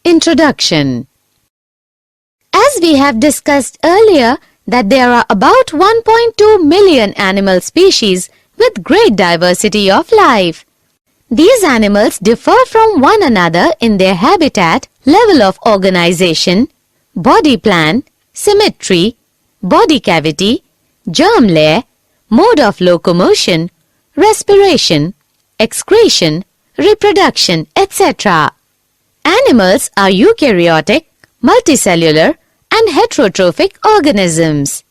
Introduction. As we have discussed earlier that there are about 1.2 million animal species with great diversity of life. These animals differ from one another in their habitat, level of organization, body plan, symmetry, body cavity, germ layer, mode of locomotion, respiration, excretion, reproduction, etc. Animals are eukaryotic, multicellular, and heterotrophic organisms.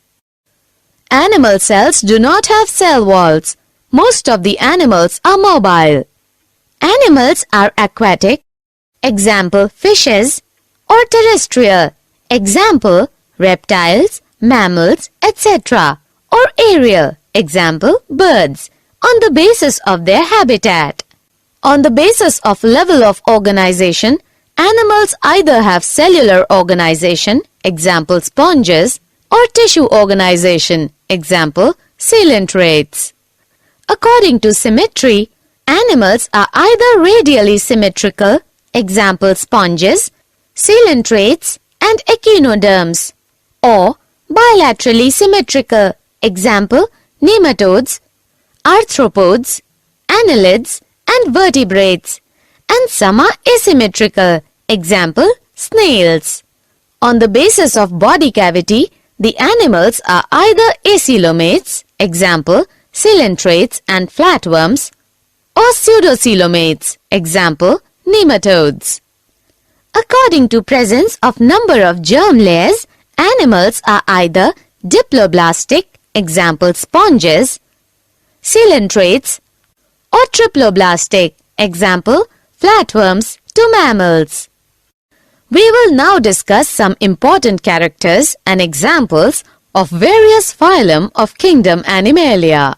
Animal cells do not have cell walls. Most of the animals are mobile. Animals are aquatic, example fishes, or terrestrial, example reptiles, mammals, etc., or aerial, example birds, on the basis of their habitat. On the basis of level of organization, animals either have cellular organization, example sponges, or tissue organization, example coelentrates. According to symmetry, animals are either radially symmetrical, example sponges, coelentrates, and echinoderms, or bilaterally symmetrical, example nematodes, arthropods, annelids, and vertebrates, and some are asymmetrical, example snails. On the basis of body cavity, the animals are either acoelomates, example coelentrates and flatworms, or pseudocoelomates, example nematodes. According to presence of number of germ layers, animals are either diploblastic, example sponges, coelentrates, or triploblastic, example flatworms to mammals. We will now discuss some important characters and examples of various phylum of kingdom Animalia.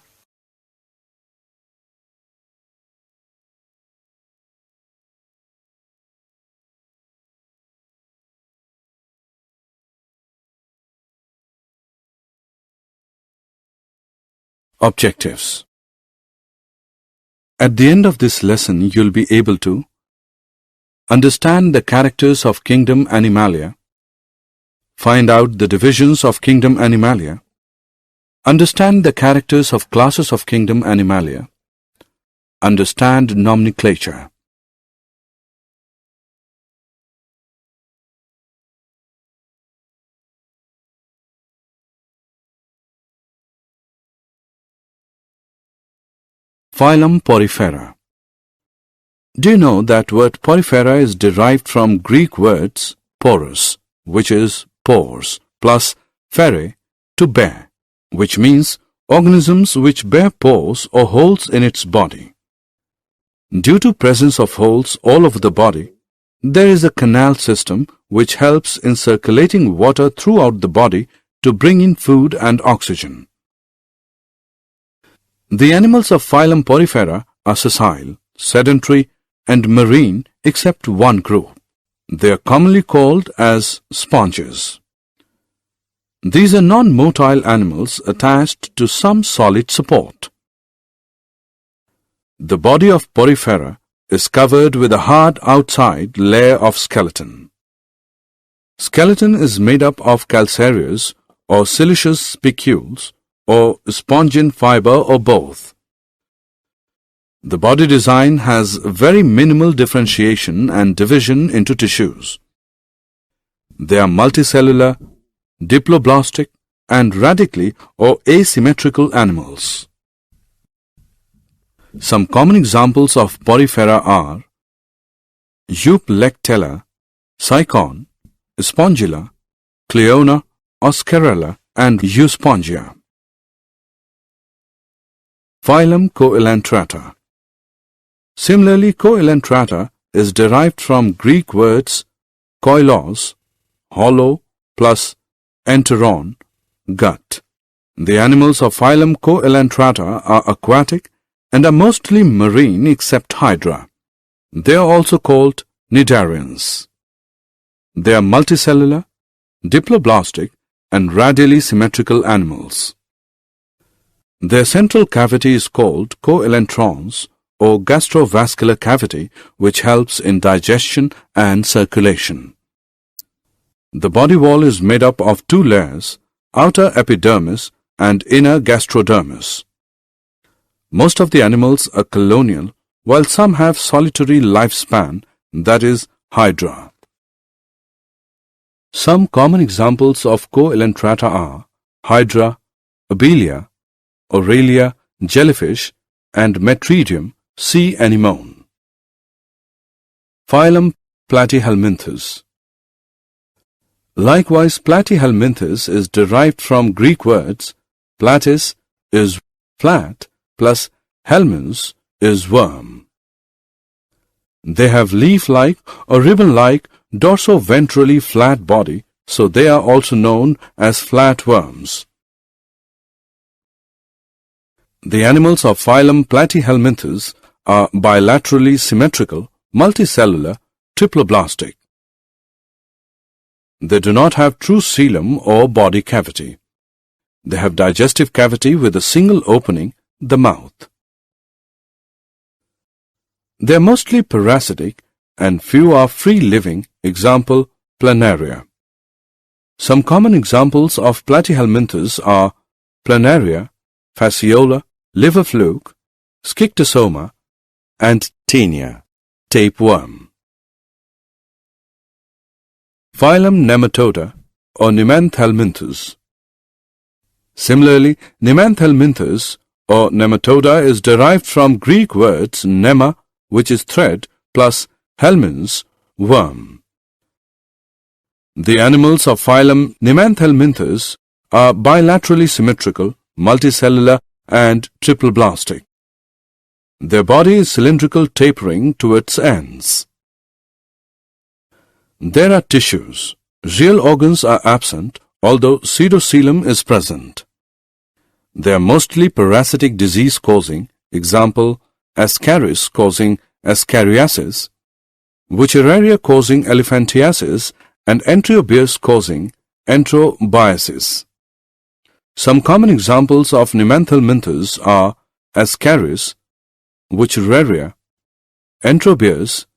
Objectives. At the end of this lesson, you'll be able to understand the characters of kingdom Animalia, find out the divisions of kingdom Animalia, understand the characters of classes of kingdom Animalia, understand nomenclature. Phylum Porifera. Do you know that word porifera is derived from Greek words porous, which is pores, plus fere, to bear, which means organisms which bear pores or holes in its body. Due to presence of holes all over the body, there is a canal system which helps in circulating water throughout the body to bring in food and oxygen. The animals of phylum Porifera are sessile, sedentary, and marine except one group. They are commonly called as sponges. These are non-motile animals attached to some solid support. The body of Porifera is covered with a hard outside layer of skeleton. Skeleton is made up of calcareous or siliceous spicules or spongin fiber or both. The body design has very minimal differentiation and division into tissues. They are multicellular, diploblastic, and radically or asymmetrical animals. Some common examples of Porifera are Euplectella, Cycon, Spongilla, Cleona, Oscarella, and Euspongia. Phylum Coelentrata. Similarly, Coelentrata is derived from Greek words koilos, hollow, plus enteron, gut. The animals of phylum Coelentrata are aquatic and are mostly marine except Hydra. They are also called cnidarians. They are multicellular, diploblastic, and radially symmetrical animals. Their central cavity is called coelentrons or gastrovascular cavity which helps in digestion and circulation. The body wall is made up of two layers, outer epidermis and inner gastrodermis. Most of the animals are colonial, while some have solitary lifespan, that is, hydra. Some common examples of coelentrata are hydra, abelia, aurelia, jellyfish, and metridium, sea anemone. Phylum Platyhelminthes. Likewise, Platyhelminthes is derived from Greek words platys is flat plus helminths is worm. They have leaf-like or ribbon-like dorso-ventrally flat body, so they are also known as flatworms. The animals of phylum Platyhelminthes are bilaterally symmetrical, multicellular, triploblastic. They do not have true coelom or body cavity. They have digestive cavity with a single opening, the mouth. They are mostly parasitic and few are free-living, example, planaria. Some common examples of Platyhelminthes are planaria, fasciola, liver fluke, schistosoma, and taenia, tapeworm. Phylum Nematoda or Nemanthelminthes. Similarly, Nemanthelminthes or Nematoda is derived from Greek words nema, which is thread, plus helminths, worm. The animals of phylum Nemanthelminthes are bilaterally symmetrical, multicellular, and triploblastic. Their body is cylindrical, tapering to its ends. There are tissues. Real organs are absent, although pseudocoelom is present. They are mostly parasitic disease-causing, example, Ascaris causing ascariasis, Wuchereria causing elephantiasis, and Enterobius causing enterobiasis. Some common examples of Nemanthelminthes are Ascaris, Wuchereria, Enterobius,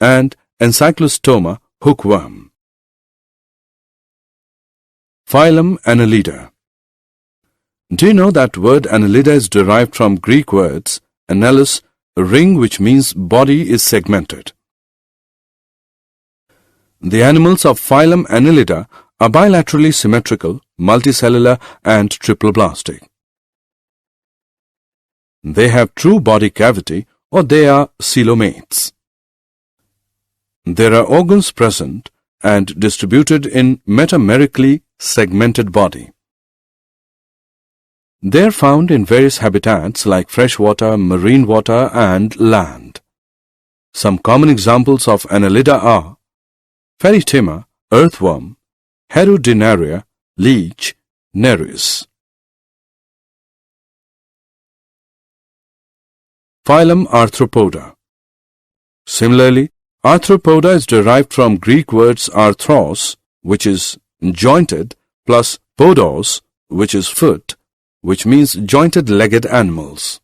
and Encyclostoma hookworm. Phylum Annelida. Do you know that word Annelida is derived from Greek words annelus, a ring, which means body is segmented. The animals of phylum Annelida are bilaterally symmetrical, multicellular, and triploblastic. They have true body cavity, or they are coelomates. There are organs present and distributed in metamerically segmented body. They are found in various habitats like freshwater, marine water, and land. Some common examples of Annelida are Feritema, earthworm, Herodinaria, leech, Nereis. Phylum Arthropoda. Similarly, Arthropoda is derived from Greek words arthros, which is jointed, plus podos, which is foot, which means jointed-legged animals.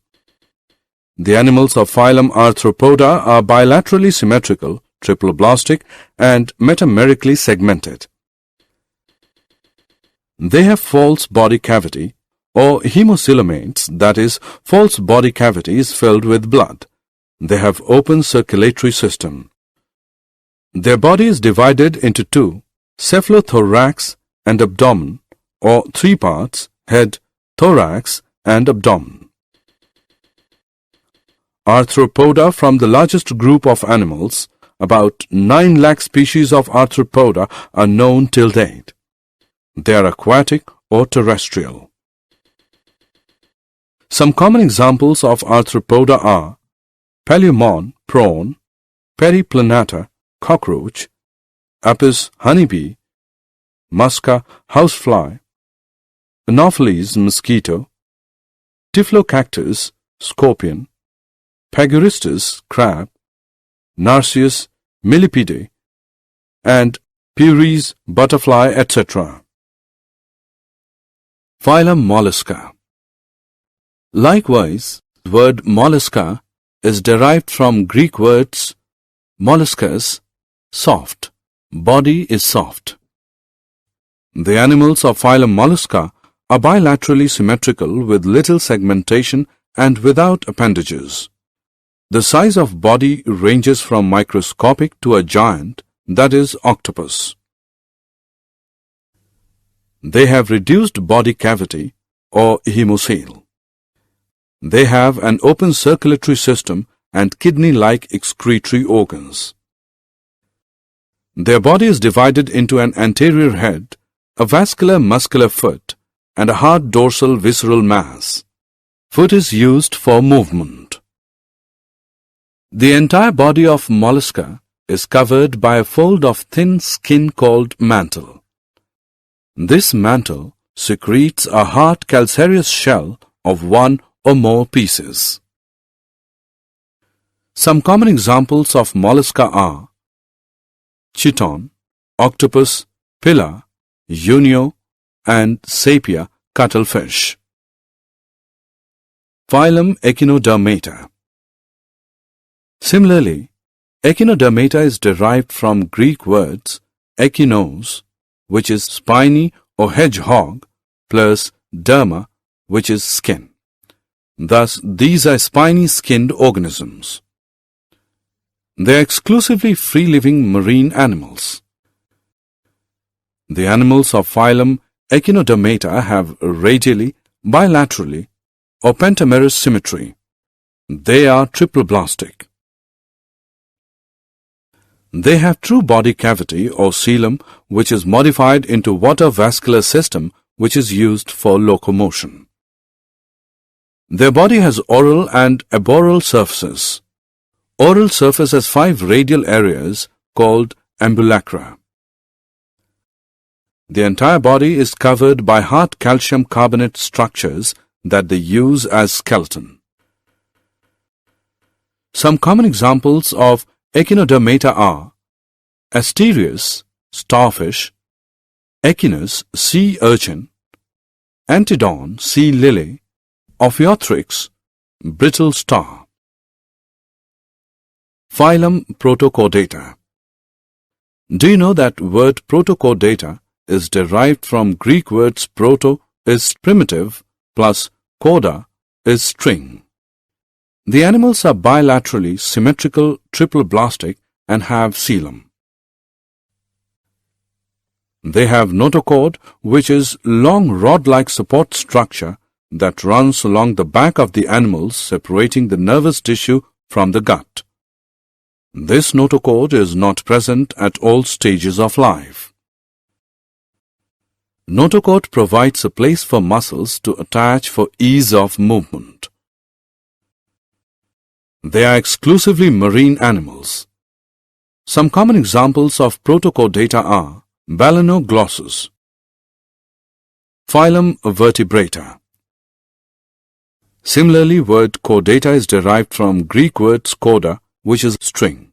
The animals of phylum Arthropoda are bilaterally symmetrical, triploblastic, and metamerically segmented. They have false body cavity, or hemocoelomates, that is, false body cavity is filled with blood. They have open circulatory system. Their body is divided into two, cephalothorax and abdomen, or three parts, head, thorax, and abdomen. Arthropoda from the largest group of animals, about 9 lakh species of arthropoda are known till date. They are aquatic or terrestrial. Some common examples of arthropoda are Paleomon, prawn, Periplanata, cockroach, Apis honeybee, Musca housefly, Anopheles mosquito, Typhlocactus scorpion, Pagoristus crab, Narcissus millipedae, and Puris butterfly, etc. Phylum Mollusca. Likewise, the word mollusca is derived from Greek words molluscus, soft, body is soft. The animals of phylum Mollusca are bilaterally symmetrical with little segmentation and without appendages. The size of body ranges from microscopic to a giant, that is, octopus. They have reduced body cavity or hemocoel. They have an open circulatory system and kidney-like excretory organs. Their body is divided into an anterior head, a vascular muscular foot, and a hard dorsal visceral mass. Foot is used for movement. The entire body of mollusca is covered by a fold of thin skin called mantle. This mantle secretes a hard calcareous shell of one or more pieces. Some common examples of mollusca are chiton, octopus, pilla, unio, and sepia cuttlefish. Phylum Echinodermata. Similarly, Echinodermata is derived from Greek words echinos, which is spiny or hedgehog, plus derma, which is skin. Thus, these are spiny-skinned organisms. They are exclusively free-living marine animals. The animals of phylum Echinodermata have radially, bilaterally, or pentamerous symmetry. They are triploblastic. They have true body cavity or coelom, which is modified into water vascular system, which is used for locomotion. Their body has oral and aboral surfaces. Oral surface has 5 radial areas called ambulacra. The entire body is covered by hard calcium carbonate structures that they use as skeleton. Some common examples of Echinodermata are Asterias, starfish, Echinus, sea urchin, Antedon, sea lily, Ophiothrix, brittle star. Phylum Protochordata. Do you know that word Protochordata is derived from Greek words proto is primitive plus chorda is string. The animals are bilaterally symmetrical triploblastic and have coelom. They have notochord, which is long rod-like support structure that runs along the back of the animals, separating the nervous tissue from the gut. This notochord is not present at all stages of life. Notochord provides a place for muscles to attach for ease of movement. They are exclusively marine animals. Some common examples of Protochordata are Balanoglossus. Phylum Vertebrata. Similarly, word chordata is derived from Greek words chorda, which is string.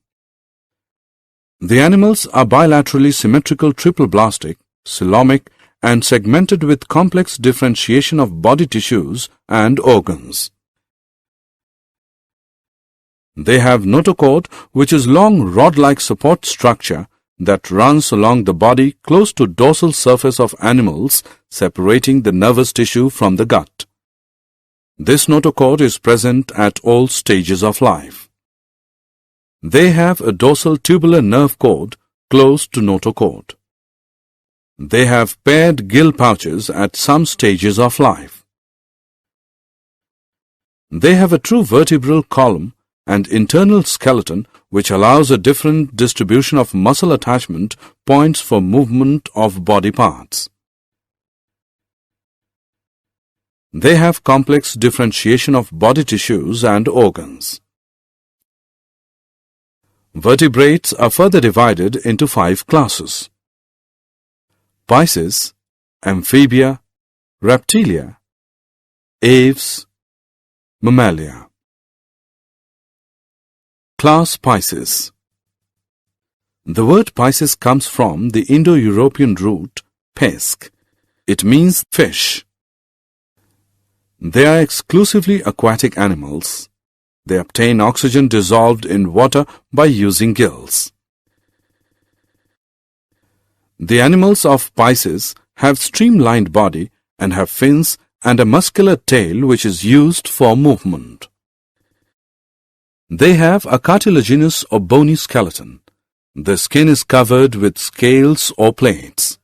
The animals are bilaterally symmetrical triploblastic, coelomic, and segmented with complex differentiation of body tissues and organs. They have notochord, which is long rod-like support structure that runs along the body close to dorsal surface of animals, separating the nervous tissue from the gut. This notochord is present at all stages of life. They have a dorsal tubular nerve cord close to notochord. They have paired gill pouches at some stages of life. They have a true vertebral column and internal skeleton, which allows a different distribution of muscle attachment points for movement of body parts. They have complex differentiation of body tissues and organs. Vertebrates are further divided into 5 classes: Pisces, Amphibia, Reptilia, Aves, Mammalia. Class Pisces. The word Pisces comes from the Indo-European root pesk. It means fish. They are exclusively aquatic animals. They obtain oxygen dissolved in water by using gills. The animals of Pisces have streamlined body and have fins and a muscular tail which is used for movement. They have a cartilaginous or bony skeleton. The skin is covered with scales or plates.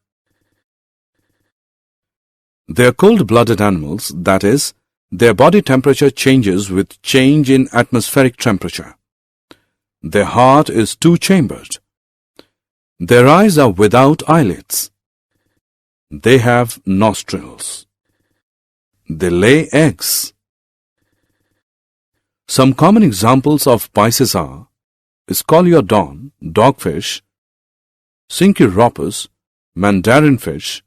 They are cold-blooded animals, that is, their body temperature changes with change in atmospheric temperature. Their heart is two-chambered. Their eyes are without eyelids. They have nostrils. They lay eggs. Some common examples of Pisces are Scoliodon, dogfish, Syncheuropus, mandarin fish,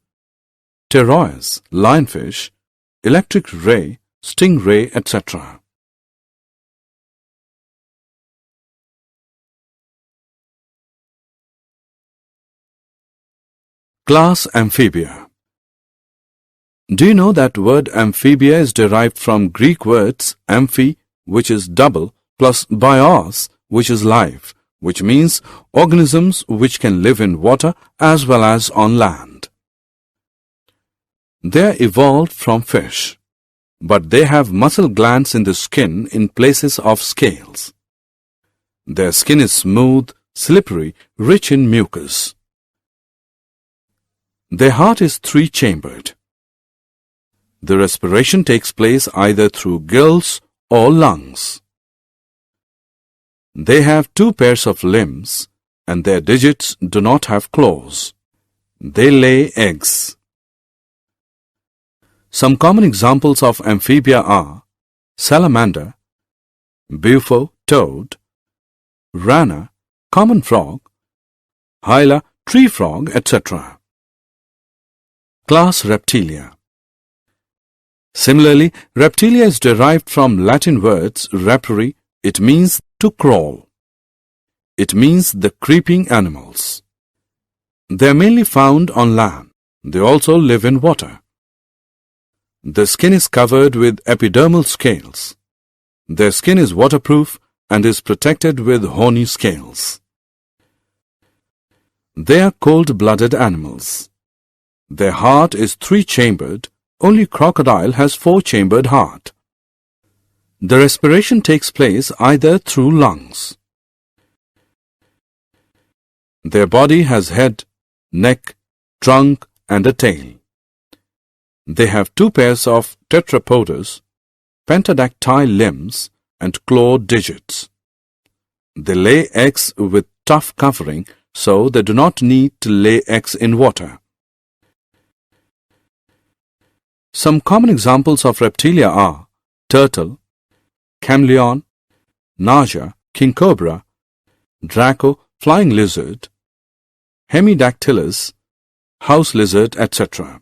Pterois, lionfish, electric ray, stingray, etc. Class Amphibia. Do you know that word amphibia is derived from Greek words amphi, which is double, plus bios, which is life, which means organisms which can live in water as well as on land. They are evolved from fish, but they have muscle glands in the skin in places of scales. Their skin is smooth, slippery, rich in mucus. Their heart is three-chambered. The respiration takes place either through gills or lungs. They have two pairs of limbs and their digits do not have claws. They lay eggs. Some common examples of amphibia are salamander, bufo, toad, rana, common frog, hyla, tree frog, etc. Class Reptilia. Similarly, reptilia is derived from Latin words repere. It means to crawl. It means the creeping animals. They are mainly found on land. They also live in water. The skin is covered with epidermal scales. Their skin is waterproof and is protected with horny scales. They are cold-blooded animals. Their heart is three-chambered. Only crocodile has four-chambered heart. The respiration takes place either through lungs. Their body has head, neck, trunk and a tail. They have two pairs of tetrapodous, pentadactyl limbs and clawed digits. They lay eggs with tough covering, so they do not need to lay eggs in water. Some common examples of reptilia are turtle, chameleon, naja, king cobra, draco, flying lizard, hemidactylus, house lizard, etc.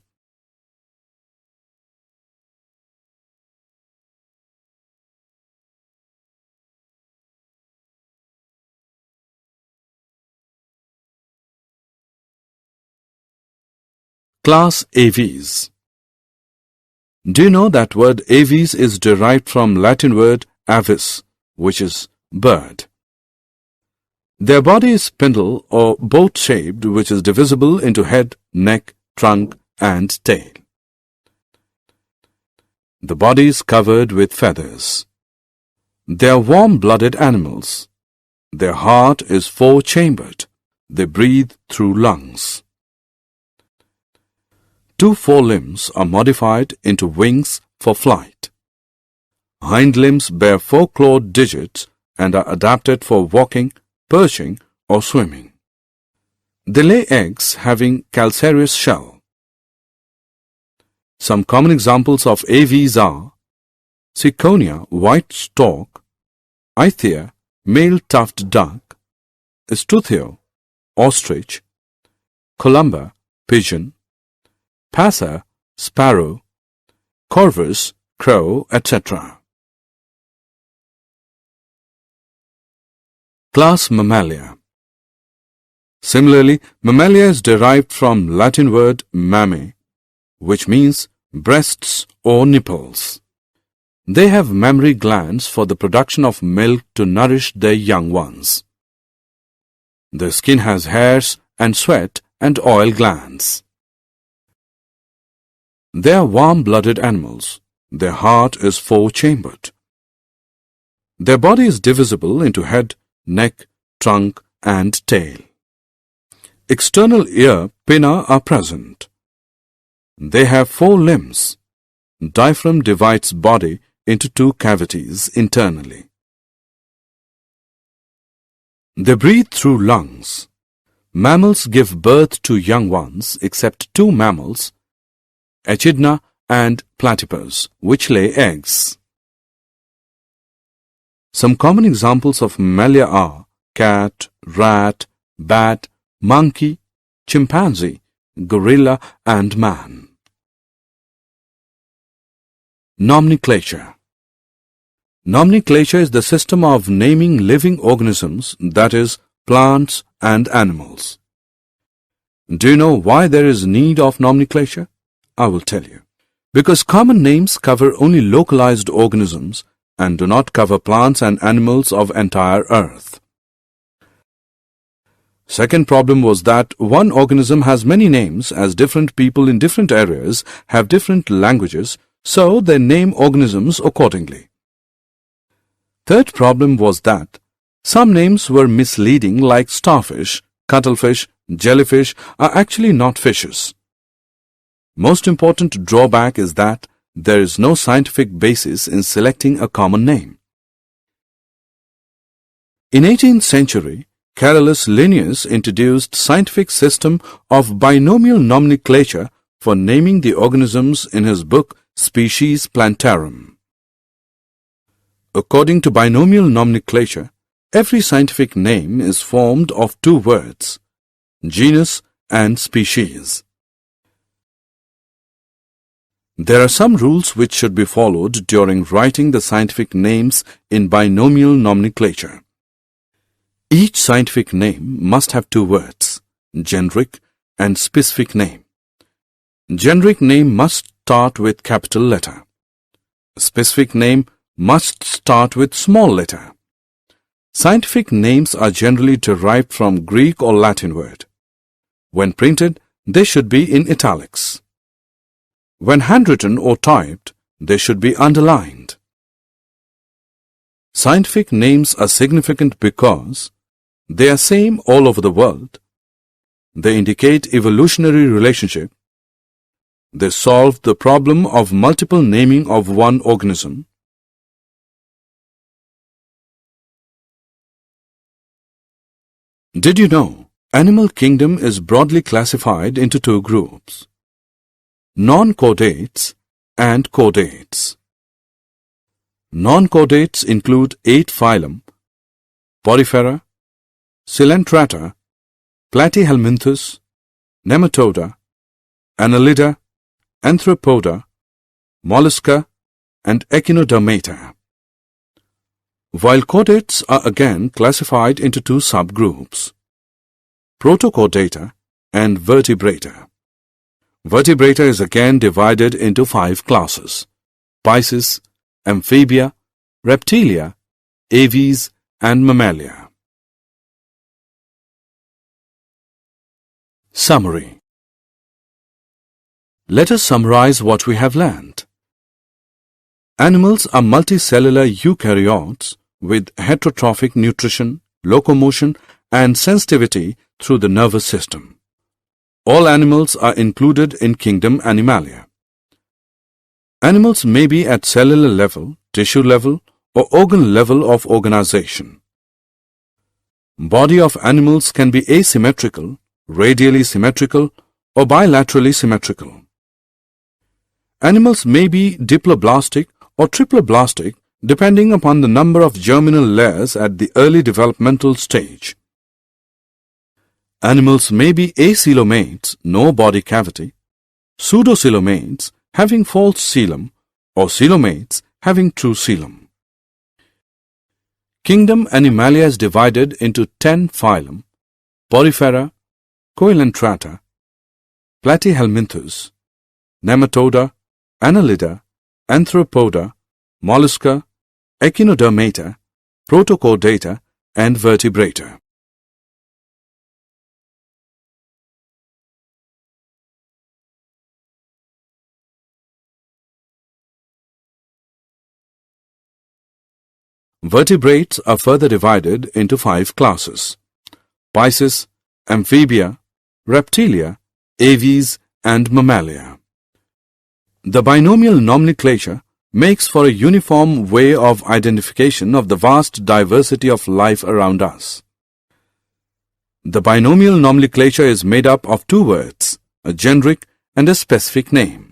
Class Aves. Do you know that word aves is derived from Latin word avis, which is bird? Their body is spindle or boat-shaped, which is divisible into head, neck, trunk and tail. The body is covered with feathers. They are warm-blooded animals. Their heart is four-chambered. They breathe through lungs. Two forelimbs are modified into wings for flight. Hind limbs bear four clawed digits and are adapted for walking, perching or swimming. They lay eggs having calcareous shell. Some common examples of aves are Ciconia, white stork, Ithia, male tuft duck, Estuthio, ostrich, Columba, pigeon, Passer, sparrow, Corvus, crow, etc. Class Mammalia. Similarly, Mammalia is derived from Latin word mamme, which means breasts or nipples. They have mammary glands for the production of milk to nourish their young ones. Their skin has hairs and sweat and oil glands. They are warm-blooded animals. Their heart is four-chambered. Their body is divisible into head, neck, trunk, and tail. External ear pinna are present. They have four limbs. Diaphragm divides body into two cavities internally. They breathe through lungs. Mammals give birth to young ones except two mammals, Echidna and Platypus, which lay eggs. Some common examples of mammalia are cat, rat, bat, monkey, chimpanzee, gorilla, and man. Nomenclature. Nomenclature is the system of naming living organisms, that is, plants and animals. Do you know why there is need of nomenclature? I will tell you. Because common names cover only localized organisms and do not cover plants and animals of entire earth. Second problem was that one organism has many names as different people in different areas have different languages, so they name organisms accordingly. Third problem was that some names were misleading, like starfish, cuttlefish, jellyfish are actually not fishes. Most important drawback is that there is no scientific basis in selecting a common name. In 18th century, Carolus Linnaeus introduced scientific system of binomial nomenclature for naming the organisms in his book Species Plantarum. According to binomial nomenclature, every scientific name is formed of two words, genus and species. There are some rules which should be followed during writing the scientific names in binomial nomenclature. Each scientific name must have two words, generic and specific name. Generic name must start with capital letter. Specific name must start with small letter. Scientific names are generally derived from Greek or Latin word. When printed, they should be in italics. When handwritten or typed, they should be underlined. Scientific names are significant because they are same all over the world. They indicate evolutionary relationship. They solve the problem of multiple naming of one organism. Did you know animal kingdom is broadly classified into two groups, non-chordates and chordates. Non-chordates include 8 phylum, Porifera, Coelenterata, Platyhelminthes, Nematoda, Annelida, Arthropoda, Mollusca, and Echinodermata. While chordates are again classified into two subgroups, Protochordata and Vertebrata. Vertebrata is again divided into 5 classes, Pisces, Amphibia, Reptilia, Aves, and Mammalia. Summary. Let us summarize what we have learned. Animals are multicellular eukaryotes with heterotrophic nutrition, locomotion, and sensitivity through the nervous system. All animals are included in kingdom Animalia. Animals may be at cellular level, tissue level, or organ level of organization. Body of animals can be asymmetrical, radially symmetrical, or bilaterally symmetrical. Animals may be diploblastic or triploblastic depending upon the number of germinal layers at the early developmental stage. Animals may be acoelomates, no body cavity, pseudocoelomates having false coelom, or coelomates having true coelom. Kingdom Animalia is divided into 10 phylum, Porifera, Coelenterata, Platyhelminthes, Nematoda, Annelida, Arthropoda, mollusca, echinodermata, protochordata, and vertebrata. Vertebrates are further divided into 5 classes: Pisces, Amphibia, Reptilia, Aves, and Mammalia. The binomial nomenclature makes for a uniform way of identification of the vast diversity of life around us. The binomial nomenclature is made up of 2 words, a generic and a specific name.